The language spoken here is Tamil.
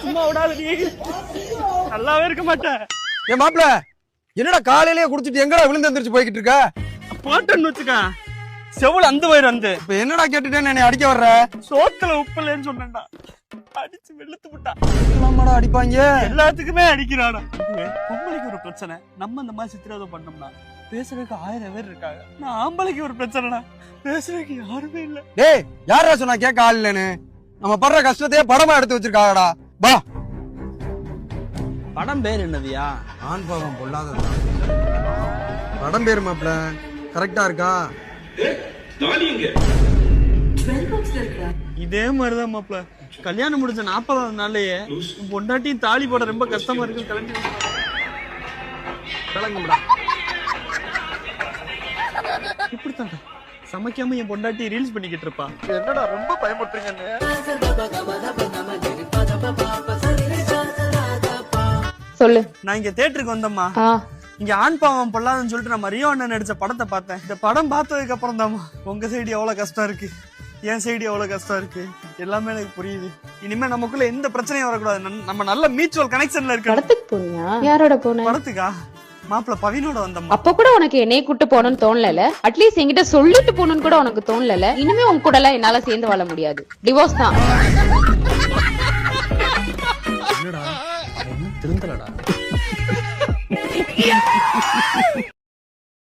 சும்மா விடாது நீ நல்லாவே இருக்க மாட்டேன். என் மாப்பிள்ள என்னடா காலையிலேயே குடிச்சிட்டு எங்கடா விழுந்து எந்திரிச்சு போய்கிட்டு இருக்க? போட்டேன்னு வச்சுக்க செவுள் அந்த வயிறு வந்து. இப்ப என்னடா கேட்டுட்டேன்னு என்னை அடிக்க வர்ற? சோத்துல உப்பு இல்லைன்னு சொன்னேன்டா, அடிச்சு வெளுத்து விட்டா. எல்லாமாடா அடிப்பாங்க? எல்லாத்துக்குமே அடிக்கிறாடா. பொம்பளைக்கு ஒரு பிரச்சனை, நம்ம இந்த மாதிரி சித்திரவதை பண்ணோம்னா பேசுறதுக்கு 1000 பேர் இருக்காங்க. நான் ஆம்பளைக்கு ஒரு பிரச்சனைனா பேசுறதுக்கு யாருமே இல்ல. டேய் யாரா சொன்னா கேட்க ஆள் இல்லைன்னு? நம்ம படுற கஷ்டத்தையே படமா எடுத்து வச்சிருக்காங்கடா. வா. படம் பேர் என்னதுயா? ஆண் பாவம் பொல்லாதது. படம் பேரு மாப்பிள்ள கரெக்டா இருக்கா? இதே மாதிரிதான் மாப்பிள்ள, கல்யாணம் முடிஞ்ச 40வது நாள்லயே பொண்டாட்டியும் தாலி போட ரொம்ப கஷ்டமா இருக்கு. கிளம்புடா. இப்படித்தான்டா சமைக்காம என் பொண்டாட்டி ரீல்ஸ் பண்ணிக்கிட்டு இருப்பா. என்னடா ரொம்ப பயமுறுத்துறீங்கன்னு? சொல்லு. நான் இங்க தியேட்டருக்கு வந்தம்மா, இங்க ஆண் பாவம் பொல்லாதுன்னு சொல்லிட்டு நம்ம ரியோ அண்ணன் நடிச்ச படத்தை பார்த்தேன். இந்த படம் பார்த்ததுக்கு அப்புறம் தாம்மா உங்க சைடு எவ்வளவு கஷ்டம் இருக்கு, என் சைடு எவ்வளவு கஷ்டம் இருக்கு எல்லாமே எனக்கு புரியுது. இனிமே நமக்குள்ள எந்த பிரச்சனையும் வரக்கூடாது. நம்ம நல்ல மியூச்சுவல் கனெக்ஷன்ல இருக்கு. படத்துக்கு போனியா? யாரோட போன? படத்துக்கா? மாப்பிள்ள பவினோட வந்தம்மா. அப்ப கூட உனக்கு என்னைய கூட்டு போகணும்னு தோணல? அட்லீஸ்ட் என்கிட்ட சொல்லிட்டு போகணும்னு கூட உனக்கு தோணல? இனிமே உன் கூட எல்லாம் என்னால சேர்ந்து வாழ முடியாது. டிவோர்ஸ் தான். என்னடா திருந்தலடா.